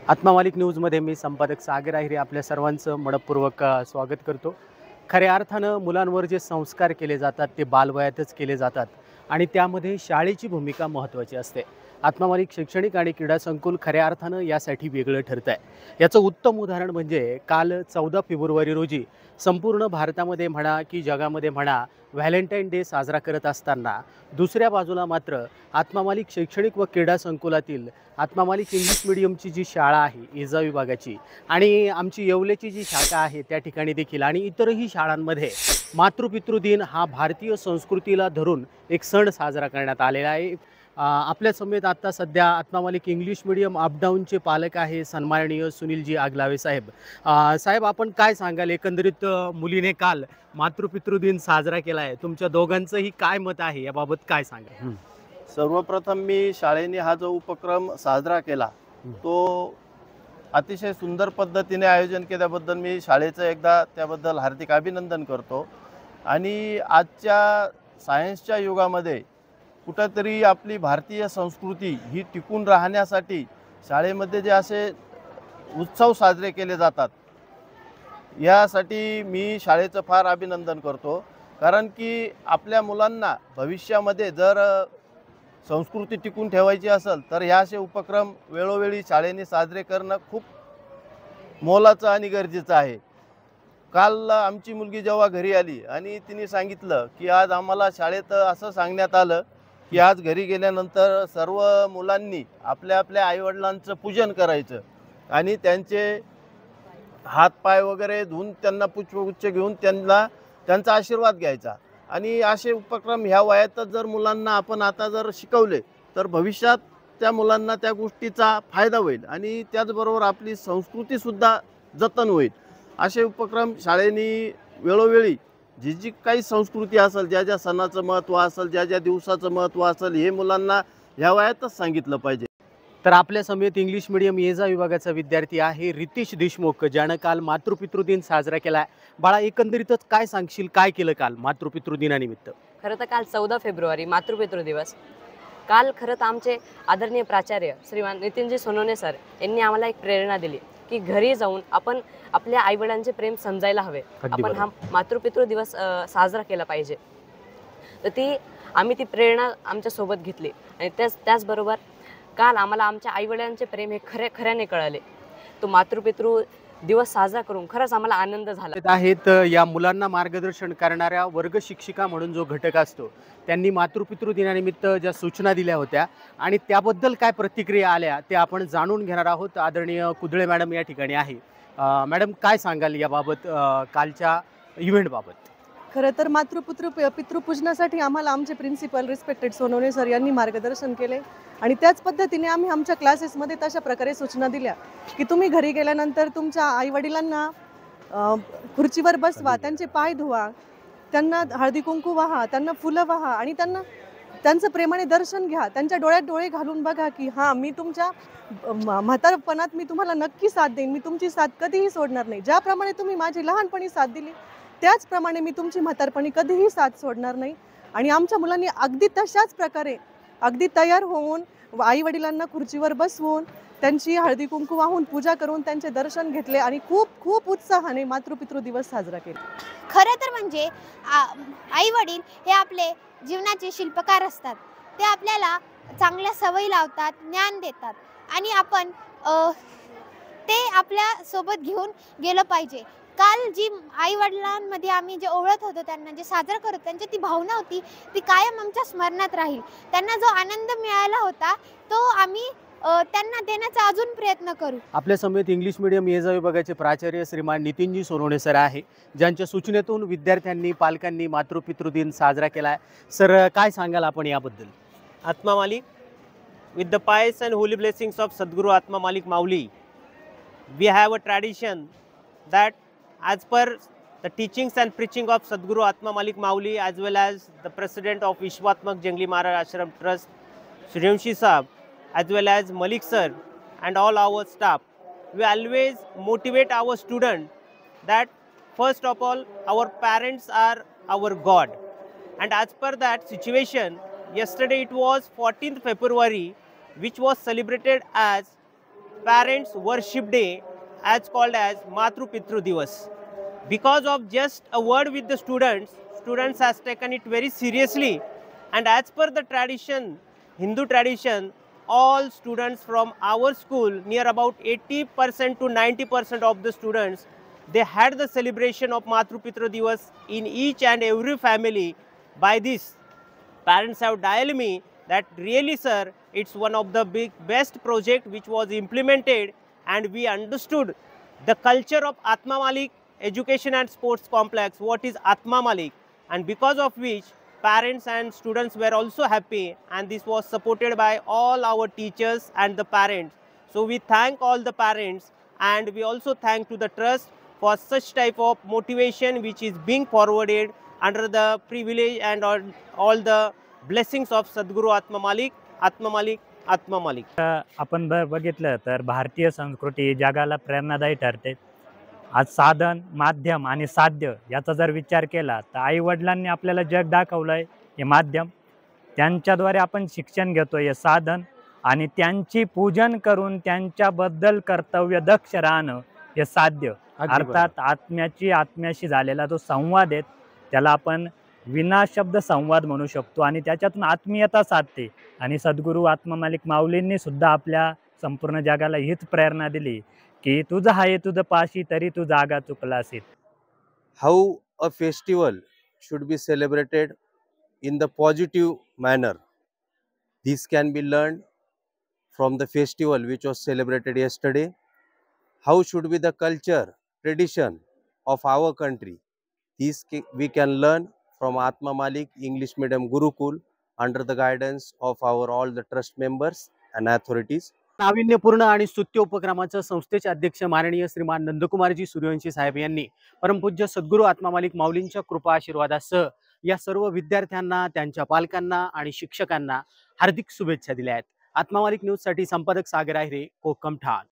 आत्मामालिक न्यूजमध्ये मी संपादक सागर आहिरे आपल्या सर्वांचं मनपूर्वक स्वागत करतो. खऱ्या अर्थानं मुलांवर जे संस्कार केले जातात ते बालवयातच केले जातात आणि त्यामध्ये शाळेची भूमिका महत्त्वाची असते. आत्मामालिक शैक्षणिक आणि क्रीडा संकुल खऱ्या अर्थानं यासाठी वेगळं ठरतं आहे. याचं उत्तम उदाहरण म्हणजे काल 14 फेब्रुवारी रोजी संपूर्ण भारतामध्ये म्हणा की जगामध्ये म्हणा व्हॅलेंटाईन डे साजरा करत असताना दुसऱ्या बाजूला मात्र आत्मामालिक शैक्षणिक व क्रीडा संकुलातील आत्मामालिक इंग्लिश मीडियमची जी शाळा आहे इजा विभागाची आणि आमची येवलेची जी शाखा आहे त्या ठिकाणी देखील आणि इतरही शाळांमध्ये मातृपितृदिन हा भारतीय संस्कृतीला धरून एक सण साजरा करण्यात आलेला आहे. आपल्या समेत आत्ता सध्या आत्मामालिक इंग्लिश मीडियम अपडाऊनचे पालक आहे सन्माननीय सुनीलजी आगलावे साहेब. साहेब, आपण काय सांगाल एकंदरीत मुलीने काल मातृपितृदिन साजरा केला आहे, तुमच्या दोघांचंही काय मत आहे याबाबत काय सांगाल? सर्वप्रथम मी शाळेने हा जो उपक्रम साजरा केला तो अतिशय सुंदर पद्धतीने आयोजन केल्याबद्दल मी शाळेचं एकदा त्याबद्दल हार्दिक अभिनंदन करतो. आणि आजच्या सायन्सच्या युगामध्ये कुठंतरी आपली भारतीय संस्कृती ही टिकून राहण्यासाठी शाळेमध्ये जे असे उत्सव साजरे केले जातात यासाठी मी शाळेचं फार अभिनंदन करतो. कारण की आपल्या मुलांना भविष्यामध्ये जर संस्कृती टिकून ठेवायची असेल तर ह्या असे उपक्रम वेळोवेळी शाळेने साजरे करणं खूप मोलाचं आणि गरजेचं आहे. काल आमची मुलगी जेव्हा घरी आली आणि तिने सांगितलं की आज आम्हाला शाळेत असं सांगण्यात आलं की आज घरी गेल्यानंतर सर्व मुलांनी आपल्या आपल्या आईवडिलांचं पूजन करायचं आणि त्यांचे हातपाय वगैरे धुवून त्यांना पुष्पगुच्छ घेऊन त्यांचा आशीर्वाद घ्यायचा. आणि असे उपक्रम ह्या वयातच जर मुलांना आपण आता जर शिकवले तर भविष्यात त्या मुलांना त्या गोष्टीचा फायदा होईल आणि त्याचबरोबर आपली संस्कृतीसुद्धा जतन होईल. असे उपक्रम शाळेने वेळोवेळी जी जी काही संस्कृती असेल, ज्या ज्या सणाचं महत्त्व असेल, ज्या ज्या दिवसाचं महत्त्व असेल हे मुलांना ह्या वयातच सांगितलं पाहिजे. तर आपल्या समेत इंग्लिश मीडियम येजा विभागाचा विद्यार्थी आहे रितेश देशमुख, ज्यानं काल मातृपितृदिन साजरा केला आहे. बाळा, एकंदरीतच काय सांगशील, काय केलं काल मातृपितृदिनानिमित्त? खरं तर काल 14 फेब्रुवारी मातृपितृ दिवस. काल खरं तर आमचे आदरणीय प्राचार्य श्रीमान नितीनजी सोनवणे सर यांनी आम्हाला एक प्रेरणा दिली की घरी जाऊन आपण आपल्या आईवडिलांचे प्रेम समजायला हवे, आपण हा मातृपितृ दिवस साजरा केला पाहिजे. तर आम्ही ती प्रेरणा आमच्यासोबत घेतली आणि त्याचबरोबर काल आम्हाला आमच्या आईवडिलांचे प्रेम हे खऱ्याने कळाले. तो मातृपितृ दिवस साजरा करून खरंच आम्हाला आनंद झाला. आहेत या मुलांना मार्गदर्शन करणाऱ्या वर्ग शिक्षिका म्हणून जो घटक असतो त्यांनी मातृपितृ दिनानिमित्त ज्या सूचना दिल्या होत्या आणि त्याबद्दल काय प्रतिक्रिया आल्या ते आपण जाणून घेणार आहोत. आदरणीय कुदळे मॅडम या ठिकाणी आहे. मॅडम, काय सांगाल याबाबत, कालच्या इव्हेंटबाबत? खरं तर पितृपूजनासाठी आम्हाला आमचे प्रिन्सिपल रिस्पेक्टेड सोनवणे सर यांनी मार्गदर्शन केले आणि त्याच पद्धतीने आम्ही आमच्या क्लासेसमध्ये तशा प्रकारे सूचना दिल्या की तुम्ही घरी गेल्यानंतर तुमच्या आईवडिलांना खुर्चीवर बसवा, त्यांचे पाय धुवा, त्यांना हळदी कुंकू वाहा, त्यांना फुलं वाहा आणि त्यांचं प्रेमाने दर्शन घ्या. त्यांच्या डोळ्यात डोळे घालून बघा की हां, मी तुमच्या म्हातारपणात मी तुम्हाला नक्की साथ देईन, मी तुमची साथ कधीही सोडणार नाही. ज्याप्रमाणे तुम्ही माझी लहानपणी साथ दिली त्याचप्रमाणे मी तुमची म्हातारपणी कधीही साथ सोडणार नाही. आणि आमच्या मुलांनी अगदी तशाच प्रकारे अगदी तयार होऊन आईवडिलांना खुर्चीवर बसवून त्यांची हळदी कुंकू वाहून पूजा करून त्यांचे दर्शन घेतले आणि खूप खूप उत्साहाने मातृपितृ दिवस साजरा केला. खरं तर म्हणजे आई वडील हे आपले जीवनाचे शिल्पकार असतात. ते आपल्याला चांगल्या सवयी लावतात, ज्ञान देतात आणि आपण ते आपल्या सोबत घेऊन गेलं पाहिजे. काल जी आई वडिलांमध्ये आम्ही जे ओळख होतो, त्यांना जे साजरं करतो, त्यांची ती भावना होती ती कायम आमच्या स्मरणात राहील. त्यांना जो आनंद मिळाला होता तो आम्ही त्यांना देण्याचा अजून प्रयत्न करू. आपल्या समेत इंग्लिश मीडियम येजा विभागाचे प्राचार्य श्रीमान नितीनजी सोनवणे सर आहे, ज्यांच्या सूचनेतून विद्यार्थ्यांनी पालकांनी मातृपितृदिन साजरा केला आहे. सर, काय सांगाल आपण याबद्दल? Atma Malik, with the pious and holy blessings of Sadguru Atma Malik Mauli, we have a tradition that as per the teachings and preaching of Sadguru Atma Malik Mauli as well as the president of Vishwatmak Jangli Maharaj Ashram Trust, Suryanshi Saab, as well as Malik sir and all our staff, we always motivate our student that first of all our parents are our God, and as per that situation, yesterday it was 14th February, which was celebrated as Parents Worship Day, as called as Matru Pitru Divas. Because of just a word with the students has taken it very seriously, and as per the tradition, Hindu tradition, all students from our school, near about 80% to 90% of the students, they had the celebration of Matru Pitru Divas in each and every family. By this, parents have dialed me that really sir, it's one of the best project which was implemented, and we understood the culture of Atma Malik Education and Sports Complex, what is Atma Malik, and because of which parents and students were also happy, and this was supported by all our teachers and the parents. So we thank all the parents, and we also thank to the trust for such type of motivation which is being forwarded under the privilege and all the blessings of Sadguru Atma Malik, Atma Malik, Atma Malik. आपण बघितलं तर भारतीय संस्कृती जगाला प्रेरणादायी ठरते. आज साधन, माध्यम आणि साध्य याचा जर विचार केला तर आई वडिलांनी आपल्याला जग दाखवलंय हे माध्यम, त्यांच्याद्वारे आपण शिक्षण घेतो हे साधन, आणि त्यांची पूजन करून त्यांच्याबद्दल कर्तव्य दक्ष राहणं हे साध्य. अर्थात आत्म्याशी झालेला जो संवाद आहे त्याला आपण विनाशब्द संवाद म्हणू शकतो, आणि त्याच्यातून आत्मीयता साधते. आणि सद्गुरू आत्मा मालिक माऊलींनी सुद्धा आपल्या संपूर्ण जगाला हीच प्रेरणा दिली की तुझं आहे तुझं पाशी तरी तू जागा चुकलासीत. How a festival should be celebrated in the positive manner. This can be learned from the festival which was celebrated yesterday. How should be the culture, tradition of our country. This we can learn from Atma Malik English Medium Gurukul under the guidance of all the trust members and authorities. नाविन्यपूर्ण आणि स्तुत्य उपक्रमाचं संस्थेचे अध्यक्ष माननीय श्रीमान नंदकुमारजी सूर्यवंशी साहेब यांनी परमपूज्य सद्गुरू आत्मा मालिक माऊलींच्या कृपा आशीर्वादासह या सर्व विद्यार्थ्यांना, त्यांच्या पालकांना आणि शिक्षकांना हार्दिक शुभेच्छा दिल्या आहेत. आत्मा मालिक न्यूज साठी संपादक सागर आहिरे, कोकम ठाण.